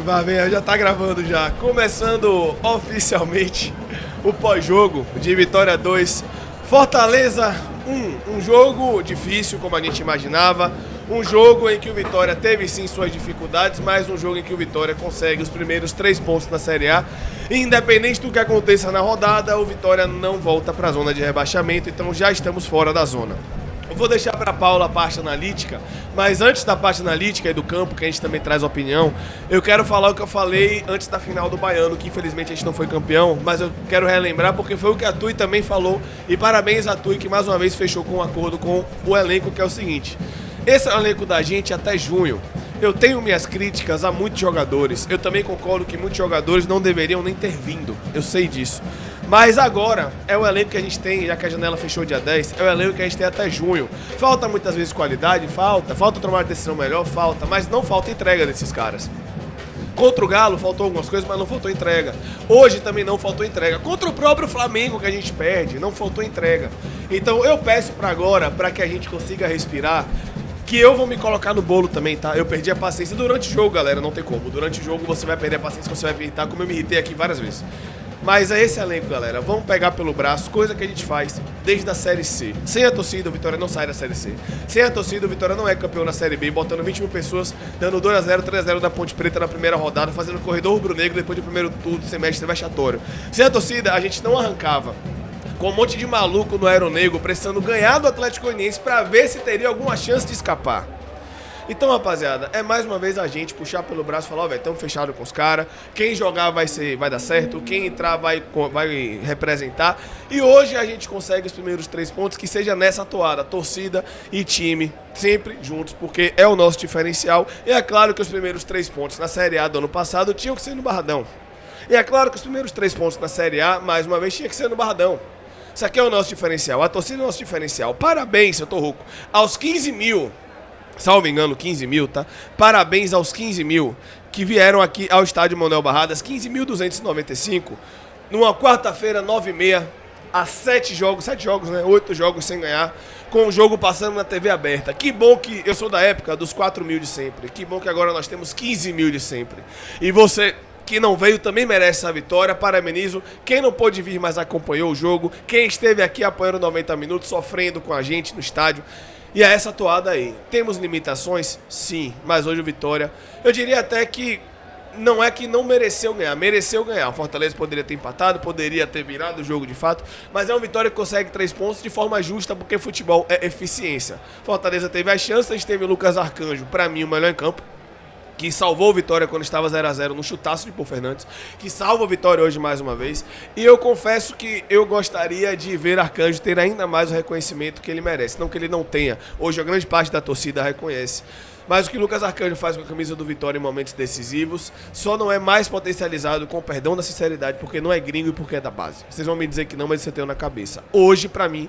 Vai ver, já tá gravando já. Começando oficialmente o pós-jogo de Vitória 2, Fortaleza 1. Um jogo difícil, como a gente imaginava. Um jogo em que o Vitória teve sim suas dificuldades, mas um jogo em que o Vitória consegue os primeiros 3 pontos na Série A. Independente do que aconteça na rodada, o Vitória não volta para a zona de rebaixamento, então já estamos fora da zona. Eu vou deixar para a Paula a parte analítica, mas antes da parte analítica e do campo, que a gente também traz opinião, eu quero falar o que eu falei antes da final do Baiano, que infelizmente a gente não foi campeão, mas eu quero relembrar porque foi o que a Tui também falou, e parabéns a Tui que mais uma vez fechou com um acordo com o elenco, que é o seguinte: esse é o elenco da gente até junho. Eu tenho minhas críticas a muitos jogadores. Eu também concordo que muitos jogadores não deveriam nem ter vindo. Eu sei disso. Mas agora é o elenco que a gente tem, já que a janela fechou dia 10, é o elenco que a gente tem até junho. Falta muitas vezes qualidade? Falta. Falta tomar uma decisão melhor? Falta. Mas não falta entrega desses caras. Contra o Galo faltou algumas coisas, mas não faltou entrega. Hoje também não faltou entrega. Contra o próprio Flamengo que a gente perde, não faltou entrega. Então eu peço para agora, para que a gente consiga respirar, que eu vou me colocar no bolo também, tá? Eu perdi a paciência durante o jogo, galera, não tem como. Durante o jogo você vai perder a paciência, você vai me irritar, como eu me irritei aqui várias vezes. Mas é esse elenco, galera. Vamos pegar pelo braço, coisa que a gente faz desde a Série C. Sem a torcida, o Vitória não sai da Série C. Sem a torcida, o Vitória não é campeão na Série B, botando 20 mil pessoas, dando 2x0, 3x0 da Ponte Preta na primeira rodada, fazendo corredor rubro-negro depois do primeiro turno do semestre vexatório. Sem a torcida, a gente não arrancava com um monte de maluco no Aeronego, precisando ganhar do Atlético Goianiense pra ver se teria alguma chance de escapar. Então, rapaziada, é mais uma vez a gente puxar pelo braço e falar: ó, velho, estamos fechados com os caras, quem jogar vai dar certo, quem entrar vai representar. E hoje a gente consegue os primeiros 3 pontos, que seja nessa toada, torcida e time, sempre juntos, porque é o nosso diferencial. E é claro que os primeiros 3 pontos na Série A do ano passado tinham que ser no Barradão. E é claro que os primeiros 3 pontos na Série A, mais uma vez, tinha que ser no Barradão. Isso aqui é o nosso diferencial, a torcida é o nosso diferencial. Parabéns, seu Torruco, aos 15 mil, salvo engano, 15 mil, tá? Parabéns aos 15 mil que vieram aqui ao estádio Manuel Barradas, 15.295, numa quarta-feira, 9h30, a 7 jogos, né? 8 jogos sem ganhar, com o jogo passando na TV aberta. Que bom que eu sou da época dos 4 mil de sempre, que bom que agora nós temos 15 mil de sempre. E você que não veio também merece essa vitória, parabenizo. Quem não pôde vir, mas acompanhou o jogo, quem esteve aqui apoiando 90 minutos, sofrendo com a gente no estádio. E é essa toada aí. Temos limitações? Sim, mas hoje o Vitória, eu diria até que não é que não mereceu ganhar. O Fortaleza poderia ter empatado, poderia ter virado o jogo de fato, mas é um Vitória que consegue 3 pontos de forma justa, porque futebol é eficiência. Fortaleza teve as chances, a gente teve o Lucas Arcanjo, pra mim o melhor em campo, que salvou o Vitória quando estava 0x0 no chutaço de Paul Fernandes, que salva o Vitória hoje mais uma vez. E eu confesso que eu gostaria de ver Arcanjo ter ainda mais o reconhecimento que ele merece. Não que ele não tenha, hoje a grande parte da torcida reconhece. Mas o que o Lucas Arcanjo faz com a camisa do Vitória em momentos decisivos só não é mais potencializado, com o perdão da sinceridade, porque não é gringo e porque é da base. Vocês vão me dizer que não, mas isso eu tenho na cabeça. Hoje, pra mim,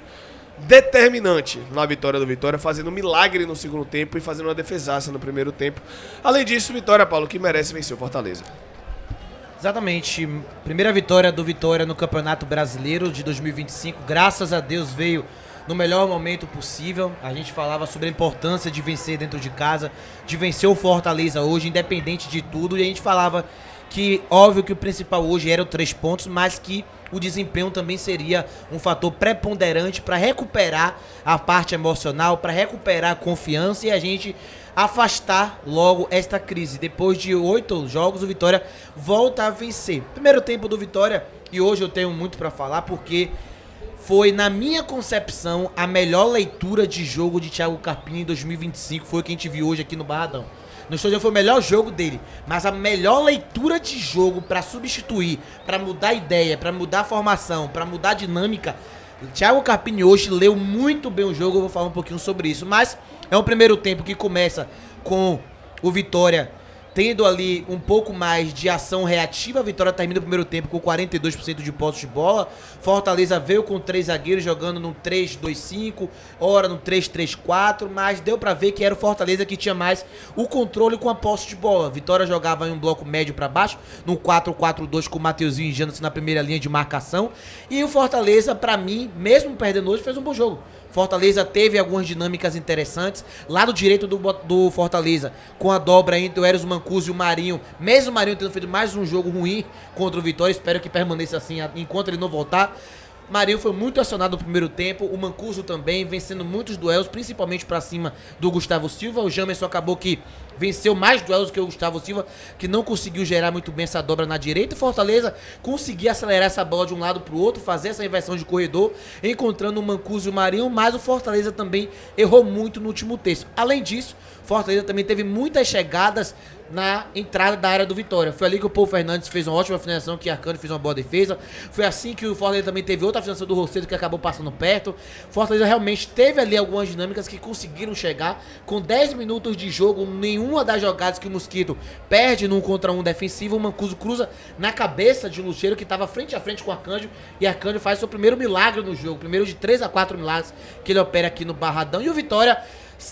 determinante na vitória do Vitória, fazendo um milagre no segundo tempo e fazendo uma defesaça no primeiro tempo. Além disso, Vitória, Paulo, que merece vencer o Fortaleza. Exatamente, primeira vitória do Vitória no Campeonato Brasileiro de 2025, graças a Deus veio no melhor momento possível. A gente falava sobre a importância de vencer dentro de casa, de vencer o Fortaleza hoje, independente de tudo, e a gente falava que, óbvio que o principal hoje era o 3 pontos, mas que o desempenho também seria um fator preponderante para recuperar a parte emocional, para recuperar a confiança e a gente afastar logo esta crise. Depois de 8 jogos, o Vitória volta a vencer. Primeiro tempo do Vitória, e hoje eu tenho muito para falar, porque foi, na minha concepção, a melhor leitura de jogo de Thiago Carpini em 2025, foi o que a gente viu hoje aqui no Barradão. No estádio foi o melhor jogo dele, mas a melhor leitura de jogo pra substituir, pra mudar a ideia, pra mudar a formação, pra mudar a dinâmica, o Thiago Carpini hoje leu muito bem o jogo. Eu vou falar um pouquinho sobre isso, mas é um primeiro tempo que começa com o Vitória tendo ali um pouco mais de ação reativa. A Vitória termina o primeiro tempo com 42% de posse de bola. Fortaleza veio com 3 zagueiros jogando no 3-2-5, ora no 3-3-4, mas deu pra ver que era o Fortaleza que tinha mais o controle com a posse de bola. Vitória jogava em um bloco médio pra baixo, no 4-4-2 com o Mateuzinho e Janderson na primeira linha de marcação. E o Fortaleza, pra mim, mesmo perdendo hoje, fez um bom jogo. Fortaleza teve algumas dinâmicas interessantes. Lado direito do Fortaleza, com a dobra entre o Eros Mancuso e o Marinho. Mesmo o Marinho tendo feito mais um jogo ruim contra o Vitória, espero que permaneça assim enquanto ele não voltar. Marinho foi muito acionado no primeiro tempo, o Mancuso também, vencendo muitos duelos, principalmente pra cima do Gustavo Silva. O Jamerson acabou que venceu mais duelos que o Gustavo Silva, que não conseguiu gerar muito bem essa dobra na direita. E Fortaleza conseguia acelerar essa bola de um lado pro outro, fazer essa inversão de corredor, encontrando o Mancuso e o Marinho, mas o Fortaleza também errou muito no último terço. Além disso, Fortaleza também teve muitas chegadas na entrada da área do Vitória. Foi ali que o Paulo Fernandes fez uma ótima finalização, que Arcano fez uma boa defesa. Foi assim que o Fortaleza também teve outra finalização do Rosseto, que acabou passando perto. Fortaleza realmente teve ali algumas dinâmicas que conseguiram chegar. Com 10 minutos de jogo, nenhuma das jogadas que o Mosquito perde num contra um defensivo, o Mancuso cruza na cabeça de Lucheiro, que estava frente a frente com o Arcanjo, e Arcanjo faz seu primeiro milagre no jogo, primeiro de 3 a 4 milagres que ele opera aqui no Barradão. E o Vitória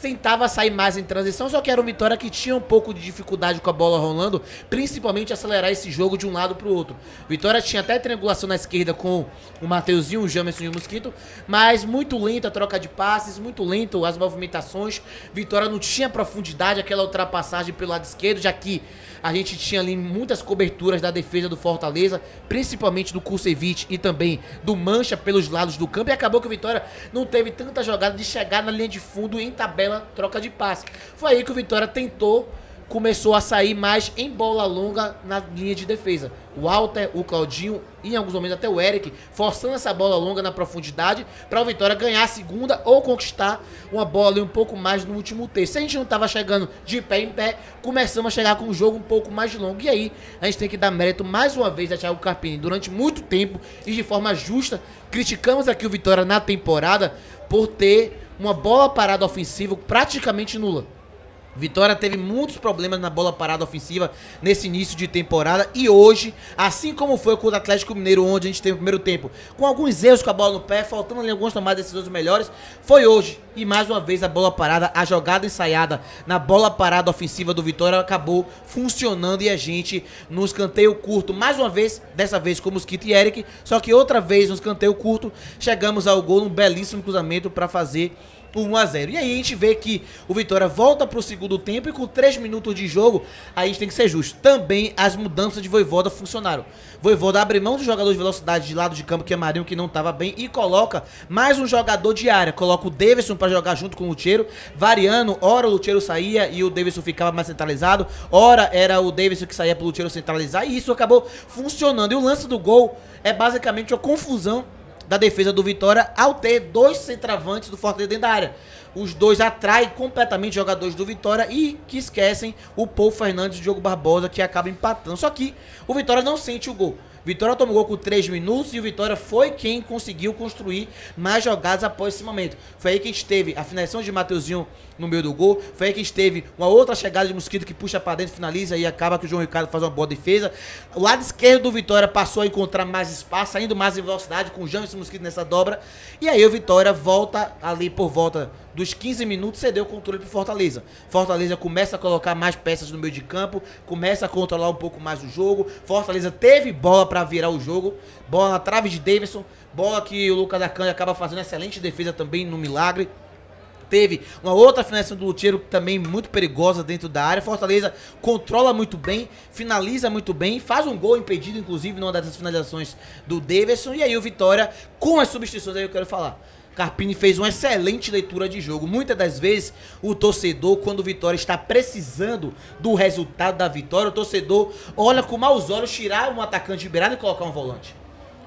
tentava sair mais em transição, só que era um Vitória que tinha um pouco de dificuldade com a bola rolando, principalmente acelerar esse jogo de um lado pro outro. Vitória tinha até triangulação na esquerda com o Mateuzinho, o Jamerson e o Mosquito, mas muito lento a troca de passes, muito lento as movimentações. Vitória não tinha profundidade, aquela ultrapassagem pelo lado esquerdo, já que a gente tinha ali muitas coberturas da defesa do Fortaleza, principalmente do Kusevich e também do Mancha pelos lados do campo, e acabou que o Vitória não teve tanta jogada de chegar na linha de fundo em tabela troca de passe. Foi aí que o Vitória começou a sair mais em bola longa na linha de defesa. O Walter, o Claudinho e em alguns momentos até o Eric forçando essa bola longa na profundidade para o Vitória ganhar a segunda ou conquistar uma bola ali um pouco mais no último terço. Se a gente não estava chegando de pé em pé, começamos a chegar com um jogo um pouco mais longo. E aí a gente tem que dar mérito mais uma vez a Thiago Carpini. Durante muito tempo e de forma justa, criticamos aqui o Vitória na temporada por ter uma bola parada ofensiva praticamente nula. Vitória teve muitos problemas na bola parada ofensiva nesse início de temporada, e hoje, assim como foi com o Atlético Mineiro, onde a gente teve o primeiro tempo com alguns erros com a bola no pé, faltando ali algumas tomadas de decisões melhores, foi hoje. E mais uma vez a bola parada, a jogada ensaiada na bola parada ofensiva do Vitória acabou funcionando, e a gente no escanteio curto, mais uma vez, dessa vez com Mosquito e Eric, só que outra vez no escanteio curto, chegamos ao gol, um belíssimo cruzamento para fazer 1-0. E aí a gente vê que o Vitória volta pro segundo tempo, e com 3 minutos de jogo, aí a gente tem que ser justo. Também as mudanças de Vojvoda funcionaram. Vojvoda abre mão do jogador de velocidade de lado de campo, que é Marinho, que não estava bem, e coloca mais um jogador de área. Coloca o Davidson para jogar junto com o Lucheiro, variando. Ora o Lucheiro saía e o Davidson ficava mais centralizado, ora era o Davidson que saía pro Lucheiro centralizar, e isso acabou funcionando. E o lance do gol é basicamente uma confusão da defesa do Vitória ao ter dois centravantes do Fortaleza dentro da área. Os dois atraem completamente jogadores do Vitória e que esquecem o Paulo Fernandes e o Diogo Barbosa, que acaba empatando. Só que o Vitória não sente o gol. Vitória tomou gol com 3 minutos e o Vitória foi quem conseguiu construir mais jogadas após esse momento. Foi aí que a gente teve a finalização de Mateuzinho no meio do gol. Foi aí que a gente teve uma outra chegada de Mosquito que puxa pra dentro, finaliza e acaba que o João Ricardo faz uma boa defesa. O lado esquerdo do Vitória passou a encontrar mais espaço, saindo mais em velocidade com o Jamerson e o Mosquito nessa dobra. E aí o Vitória volta ali por volta dos 15 minutos, cedeu o controle pro Fortaleza. Fortaleza começa a colocar mais peças no meio de campo, começa a controlar um pouco mais o jogo. Fortaleza teve bola para virar o jogo, bola na trave de Davidson, bola que o Lucas Arcanjo acaba fazendo excelente defesa também no milagre. Teve uma outra finalização do Lucheiro também muito perigosa dentro da área. Fortaleza controla muito bem, finaliza muito bem, faz um gol impedido, inclusive, numa dessas finalizações do Davidson. E aí o Vitória, com as substituições, aí eu quero falar. Carpini fez uma excelente leitura de jogo. Muitas das vezes, o torcedor, quando o Vitória está precisando do resultado da vitória, o torcedor olha com maus olhos tirar um atacante liberado e colocar um volante.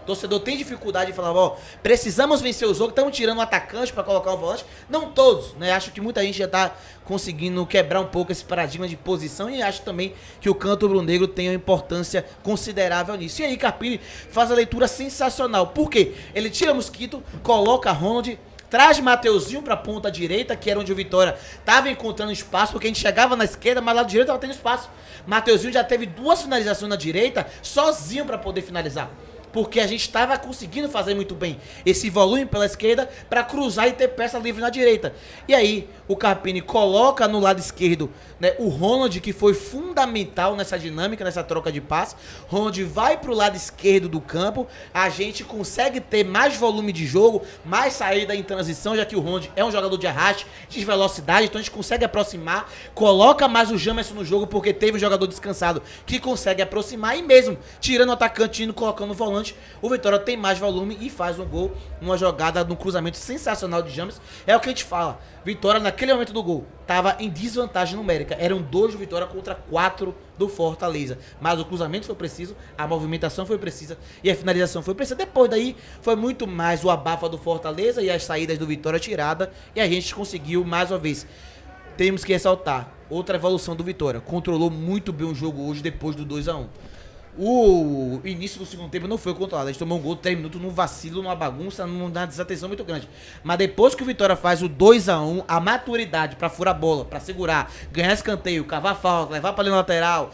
O torcedor tem dificuldade de falar, ó, precisamos vencer o jogo, estamos tirando um atacante para colocar um volante. Não todos, né? Acho que muita gente já está conseguindo quebrar um pouco esse paradigma de posição, e acho também que o canto rubro-negro tem uma importância considerável nisso. E aí Carpini faz a leitura sensacional. Por quê? Ele tira Mosquito, coloca Ronald, traz Mateuzinho pra ponta direita, que era onde o Vitória tava encontrando espaço, porque a gente chegava na esquerda, mas lá do direito tava tendo espaço. Mateuzinho já teve 2 finalizações na direita, sozinho pra poder finalizar. porque a gente estava conseguindo fazer muito bem esse volume pela esquerda para cruzar e ter peça livre na direita. E aí o Carpini coloca no lado esquerdo, né, o Ronald, que foi fundamental nessa dinâmica, nessa troca de passe. Ronald vai pro lado esquerdo do campo, a gente consegue ter mais volume de jogo, mais saída em transição, já que o Ronald é um jogador de arraste, de velocidade, então a gente consegue aproximar, coloca mais o Jamerson no jogo, porque teve um jogador descansado que consegue aproximar, e mesmo tirando o atacante e indo colocando o volante, o Vitória tem mais volume e faz um gol, uma jogada no cruzamento sensacional de Jamerson. É o que a gente fala, Vitória naquele momento do gol estava em desvantagem numérica, eram 2 do Vitória contra 4 do Fortaleza, mas o cruzamento foi preciso, a movimentação foi precisa e a finalização foi precisa. Depois daí foi muito mais o abafa do Fortaleza e as saídas do Vitória tirada, e a gente conseguiu mais uma vez. Temos que ressaltar outra evolução do Vitória, controlou muito bem o jogo hoje depois do 2-1. O início do segundo tempo não foi controlado. A gente tomou um gol 3 minutos num vacilo, numa bagunça, numa desatenção muito grande. Mas depois que o Vitória faz o 2-1, a maturidade pra furar a bola, pra segurar, ganhar escanteio, cavar falta, levar pra linha lateral,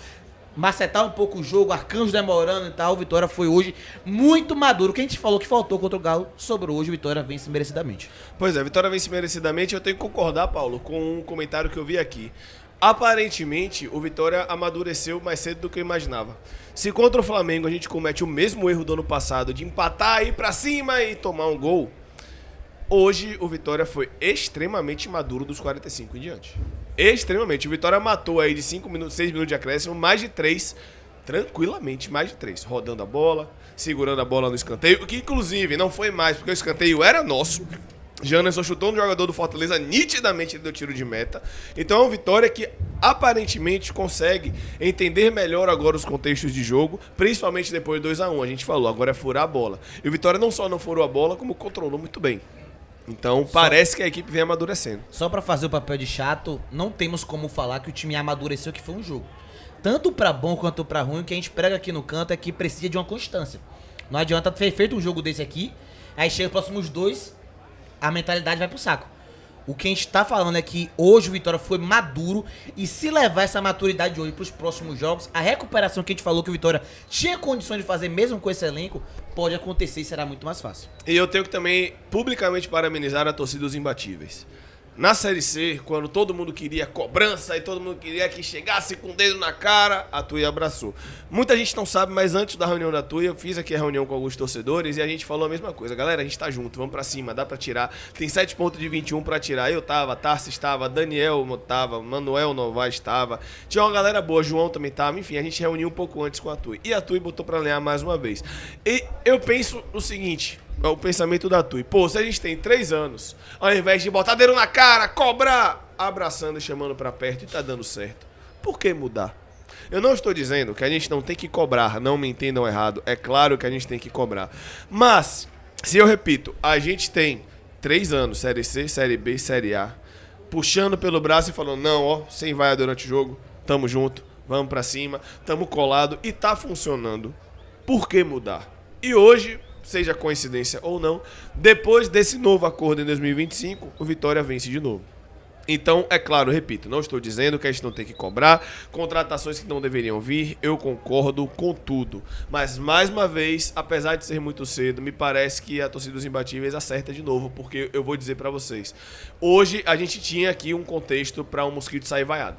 macetar um pouco o jogo, Arcanjo demorando e tal, o Vitória foi hoje muito maduro. O que a gente falou que faltou contra o Galo, sobrou hoje, o Vitória vence merecidamente. Pois é, Vitória vence merecidamente. Eu tenho que concordar, Paulo, com um comentário que eu vi aqui. Aparentemente, o Vitória amadureceu mais cedo do que eu imaginava. Se contra o Flamengo a gente comete o mesmo erro do ano passado de empatar, ir pra cima e tomar um gol, hoje o Vitória foi extremamente maduro dos 45 em diante. Extremamente. O Vitória matou aí de 5 minutos, 6 minutos de acréscimo, mais de 3, tranquilamente, mais de 3. Rodando a bola, segurando a bola no escanteio, que inclusive não foi mais, porque o escanteio era nosso. Jamerson chutou no jogador do Fortaleza, nitidamente ele deu tiro de meta. Então é uma Vitória que aparentemente consegue entender melhor agora os contextos de jogo, principalmente depois do 2-1. A gente falou, agora é furar a bola. E o Vitória não só não furou a bola, como controlou muito bem. Então parece que a equipe vem amadurecendo. Só pra fazer o papel de chato, não temos como falar que o time amadureceu, que foi um jogo. Tanto pra bom quanto pra ruim, o que a gente prega aqui no canto é que precisa de uma constância. Não adianta ter feito um jogo desse aqui, aí chega os próximos 2, a mentalidade vai pro saco. O que a gente tá falando é que hoje o Vitória foi maduro, e se levar essa maturidade hoje pros próximos jogos, a recuperação que a gente falou que o Vitória tinha condições de fazer mesmo com esse elenco, pode acontecer e será muito mais fácil. E eu tenho que também publicamente parabenizar a torcida dos imbatíveis. Na Série C, quando todo mundo queria cobrança e todo mundo queria que chegasse com o dedo na cara, a Tui abraçou. Muita gente não sabe, mas antes da reunião da Tui, eu fiz aqui a reunião com alguns torcedores e a gente falou a mesma coisa. Galera, a gente tá junto, vamos pra cima, dá pra tirar. Tem 7 pontos de 21 pra tirar. Eu tava, Tarso estava, Daniel tava, Manuel Novaes estava. Tinha uma galera boa, João também tava. Enfim, a gente reuniu um pouco antes com a Tui. E a Tui botou pra alinhar mais uma vez. E eu penso o seguinte... É o pensamento da Tui. Pô, se a gente tem 3 anos, ao invés de botar dedo na cara, cobrar, abraçando e chamando pra perto e tá dando certo, por que mudar? Eu não estou dizendo que a gente não tem que cobrar, não me entendam errado. É claro que a gente tem que cobrar. Mas, se eu repito, a gente tem 3 anos, Série C, Série B, Série A, puxando pelo braço e falando, não, ó, sem vaia durante o jogo, tamo junto, vamos pra cima, tamo colado e tá funcionando. Por que mudar? E hoje... seja coincidência ou não, depois desse novo acordo em 2025, o Vitória vence de novo. Então, é claro, repito, não estou dizendo que a gente não tem que cobrar, contratações que não deveriam vir, eu concordo com tudo. Mas, mais uma vez, apesar de ser muito cedo, me parece que a torcida dos imbatíveis acerta de novo, porque eu vou dizer pra vocês. Hoje, a gente tinha aqui um contexto para um mosquito sair vaiado.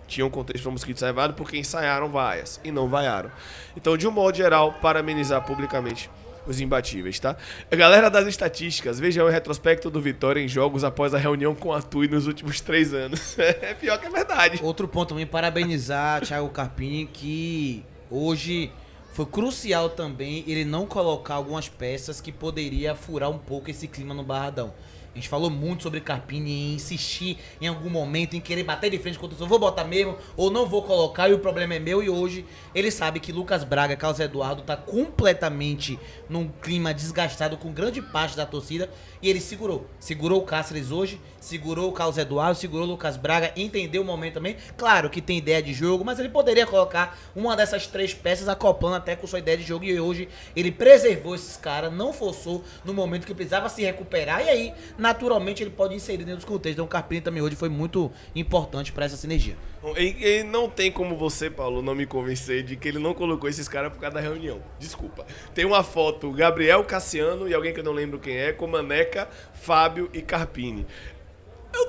Tinha um contexto para um mosquito sair vaiado porque ensaiaram vaias e não vaiaram. Então, de um modo geral, parabenizar publicamente os imbatíveis, tá? Galera das estatísticas, vejam o retrospecto do Vitória em jogos após a reunião com a Tui nos últimos 3 anos. É pior que é verdade. Outro ponto também, parabenizar Thiago Carpini, que hoje foi crucial também ele não colocar algumas peças que poderia furar um pouco esse clima no Barradão. A gente falou muito sobre Carpini em insistir em algum momento, em querer bater de frente contra o vou botar mesmo ou não vou colocar e o problema é meu. E hoje ele sabe que Lucas Braga, Carlos Eduardo tá completamente num clima desgastado com grande parte da torcida e ele segurou. Segurou o Cáceres hoje, segurou o Carlos Eduardo, segurou o Lucas Braga, entendeu o momento também. Claro que tem ideia de jogo, mas ele poderia colocar uma dessas 3 peças acoplando até com sua ideia de jogo. E hoje ele preservou esses caras, não forçou no momento que precisava se recuperar. E aí, naturalmente ele pode inserir dentro dos contextos. Então o Carpini também hoje foi muito importante para essa sinergia. E não tem como você, Paulo, não me convencer de que ele não colocou esses caras por causa da reunião. Desculpa. Tem uma foto, Gabriel, Cassiano e alguém que eu não lembro quem é, com Maneca, Fábio e Carpini.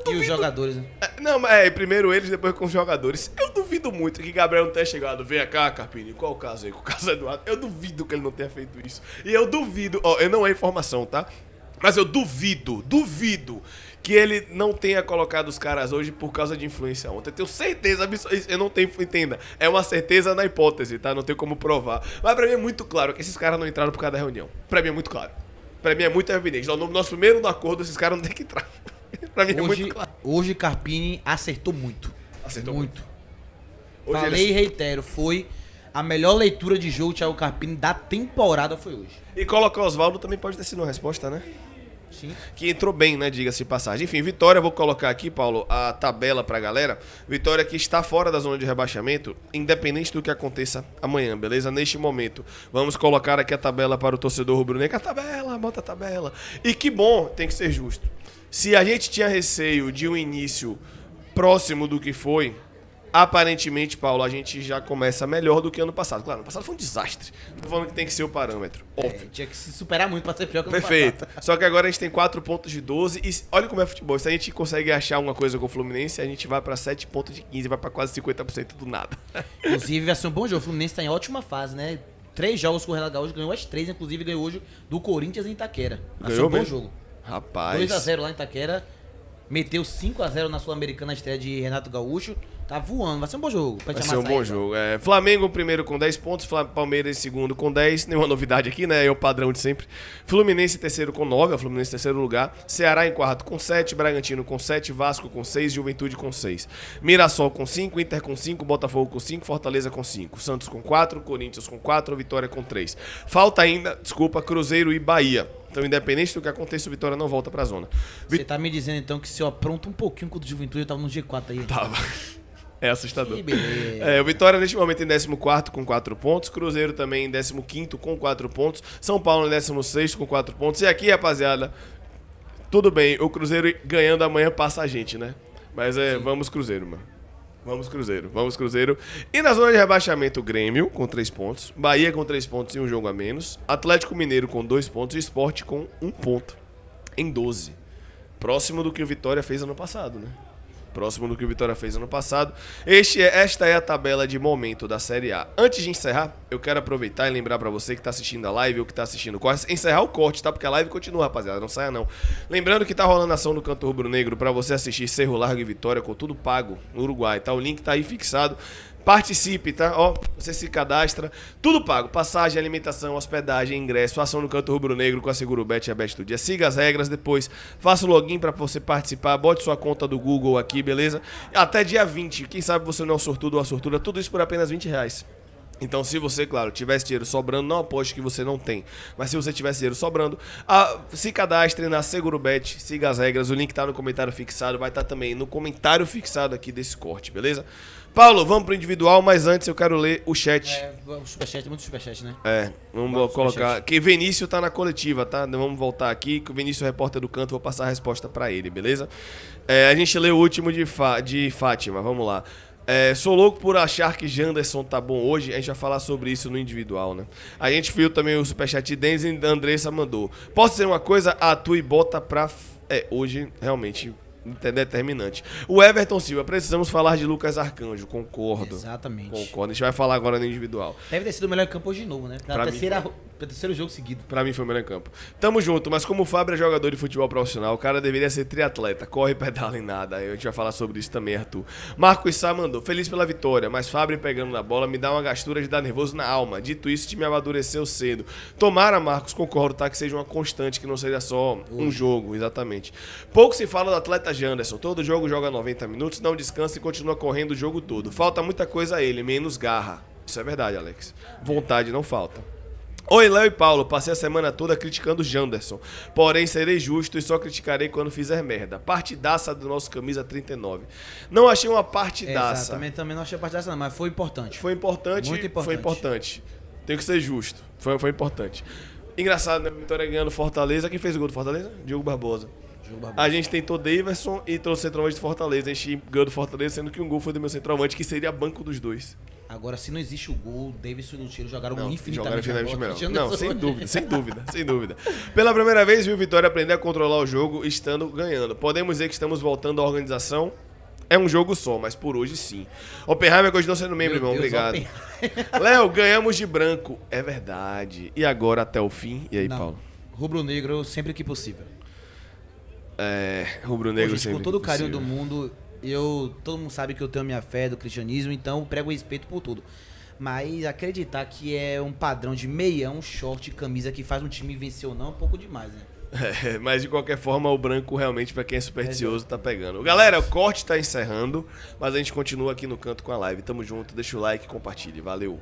E os jogadores, né? Não, primeiro eles, depois com os jogadores. Eu duvido muito que Gabriel não tenha chegado. Vem cá, Carpini, qual o caso aí com o caso Eduardo? Eu duvido que ele não tenha feito isso. E eu duvido, não é informação, tá? Mas eu duvido que ele não tenha colocado os caras hoje por causa de influência ontem. Eu tenho certeza, eu não tenho, entenda, é uma certeza na hipótese, tá? Não tenho como provar. Mas pra mim é muito claro que esses caras não entraram por causa da reunião. Pra mim é muito claro. Pra mim é muito evidente. No nosso primeiro acordo, esses caras não tem que entrar. Pra mim é muito claro. Hoje Carpini acertou muito. Acertou muito. Falei e reitero, foi a melhor leitura de jogo do Thiago Carpini da temporada foi hoje. E colocar o Oswaldo também pode ter sido uma resposta, né? Sim. Que entrou bem, né? Diga-se de passagem. Enfim, Vitória, vou colocar aqui, Paulo, a tabela pra galera. Vitória que está fora da zona de rebaixamento, independente do que aconteça amanhã, beleza? Neste momento, vamos colocar aqui a tabela para o torcedor rubro-negro. A tabela, bota a tabela. E que bom, tem que ser justo. Se a gente tinha receio de um início próximo do que foi, aparentemente, Paulo, a gente já começa melhor do que ano passado. Claro, ano passado foi um desastre. Tô falando que tem que ser o parâmetro. Óbvio. Tinha que se superar muito pra ser pior que ano Perfeito. passado. Só que agora a gente tem 4 pontos de 12 e olha como é futebol. Se a gente consegue achar uma coisa com o Fluminense, a gente vai pra 7 pontos de 15, vai pra quase 50% do nada. Inclusive, vai ser um bom jogo. O Fluminense tá em ótima fase, né? 3 jogos com o Renato Gaúcho, ganhou as 3, inclusive ganhou hoje do Corinthians em Itaquera. Vai ser Ganhou um bom mesmo? jogo. Rapaz. 2x0 lá em Itaquera. Meteu 5x0 na Sul-Americana, na estreia de Renato Gaúcho. Tá voando, vai ser um bom jogo. Vai ser um bom jogo. Flamengo primeiro com 10 pontos, Palmeiras em segundo com 10. Nenhuma novidade aqui, né? É o padrão de sempre. Fluminense em terceiro com 9, é o Fluminense em terceiro lugar. Ceará em quarto com 7, Bragantino com 7, Vasco com 6, Juventude com 6. Mirassol com 5, Inter com 5, Botafogo com 5, Fortaleza com 5. Santos com 4, Corinthians com 4, Vitória com 3. Falta ainda, Cruzeiro e Bahia. Então, independente do que aconteça, o Vitória não volta pra zona. Você tá me dizendo, então, que se eu apronto um pouquinho com o Juventude, eu tava no G4 aí. Tava. É assustador. Que beleza. O Vitória neste momento em 14º com 4 pontos. Cruzeiro também em 15º com 4 pontos. São Paulo em 16º com 4 pontos. E aqui, rapaziada, tudo bem. O Cruzeiro ganhando amanhã passa a gente, né? Mas vamos Cruzeiro, mano. Vamos Cruzeiro. E na zona de rebaixamento, Grêmio com 3 pontos. Bahia com 3 pontos e um jogo a menos. Atlético Mineiro com 2 pontos. E Sport com 1 ponto em 12. Próximo do que o Vitória fez ano passado, né? Esta é a tabela de momento da Série A. Antes de encerrar, eu quero aproveitar e lembrar pra você que tá assistindo a live ou que tá assistindo o corte, encerrar o corte, tá? Porque a live continua, rapaziada, não saia não. Lembrando que tá rolando ação no Canto Rubro Negro pra você assistir Cerro Largo e Vitória com tudo pago no Uruguai, tá? O link tá aí fixado. Participe, tá? Ó, você se cadastra, tudo pago. Passagem, alimentação, hospedagem, ingresso, ação no Canto Rubro Negro com a Segurobet e a Bet do Dia. Siga as regras, depois faça o login pra você participar, bote sua conta do Google aqui, beleza? Até dia 20, quem sabe você não é um sortudo ou uma sortuda, tudo isso por apenas R$20. Então, se você, claro, tivesse dinheiro sobrando, não aposte que você não tem. Mas se você tivesse dinheiro sobrando, se cadastre na Segurobet, siga as regras. O link tá no comentário fixado, vai estar também no comentário fixado aqui desse corte, beleza? Paulo, vamos pro individual, mas antes eu quero ler o chat. O superchat, muito superchat, né? Vamos colocar. Que Vinícius tá na coletiva, tá? Vamos voltar aqui, que o Vinícius é o repórter do Canto, vou passar a resposta pra ele, beleza? A gente lê o último de Fátima, vamos lá. Sou louco por achar que Janderson tá bom hoje. A gente vai falar sobre isso no individual, né? A gente viu também o superchat Denz e a Andressa mandou. Posso dizer uma coisa? Atua e bota pra... hoje, realmente... determinante. O Everton Silva, precisamos falar de Lucas Arcanjo, concordo. Exatamente. Concordo, a gente vai falar agora no individual. Deve ter sido o melhor em campo hoje de novo, né? Terceiro jogo seguido. Pra mim foi o melhor em campo. Tamo junto, mas como o Fábio é jogador de futebol profissional, o cara deveria ser triatleta, corre, pedala em nada. Aí a gente vai falar sobre isso também, Arthur. Marcos Sá mandou, feliz pela vitória, mas Fábio pegando na bola me dá uma gastura de dar nervoso na alma. Dito isso, o time amadureceu cedo. Tomara, Marcos, concordo, tá? Que seja uma constante, que não seja só um jogo, exatamente. Pouco se fala do atleta Janderson, todo jogo joga 90 minutos, não descansa e continua correndo o jogo todo. Falta muita coisa a ele, menos garra. Isso é verdade, Alex. Vontade não falta. Oi, Léo e Paulo, passei a semana toda criticando o Janderson, porém serei justo e só criticarei quando fizer merda. Partidaça do nosso camisa 39. Não achei uma partidaça. Também não achei partidaça não, mas foi importante. Foi importante, muito importante. Foi importante. Tem que ser justo, foi importante. Engraçado, né? Vitória ganhando Fortaleza. Quem fez o gol do Fortaleza? Diogo Barbosa. Diogo Barbosa. A gente tentou Daverson e trouxe o centroavante do Fortaleza. A gente ganhou do Fortaleza, sendo que um gol foi do meu centroavante, que seria banco dos dois. Agora, se não existe o gol, o Davidson e o Lucheiro jogaram Não, infinitamente jogaram melhor. infinitamente melhor. Não, sem dúvida, sem dúvida, sem dúvida. Pela primeira vez, viu, Vitória aprender a controlar o jogo estando ganhando. Podemos dizer que estamos voltando à organização. É um jogo só, mas por hoje sim. Oppenheimer continua sendo membro, irmão. Obrigado. Léo, ganhamos de branco. É verdade. E agora até o fim? E aí, Não. Paulo? Rubro-negro sempre que possível. Rubro-negro Gente, sempre com todo o que carinho do possível. mundo, todo mundo sabe que eu tenho minha fé do cristianismo, então eu prego respeito por tudo. Mas acreditar que é um padrão de meião, short e camisa que faz um time vencer ou não é um pouco demais, né? Mas de qualquer forma, o branco realmente, pra quem é supersticioso, tá pegando. Galera, o corte tá encerrando, mas a gente continua aqui no canto com a live. Tamo junto, deixa o like e compartilhe. Valeu!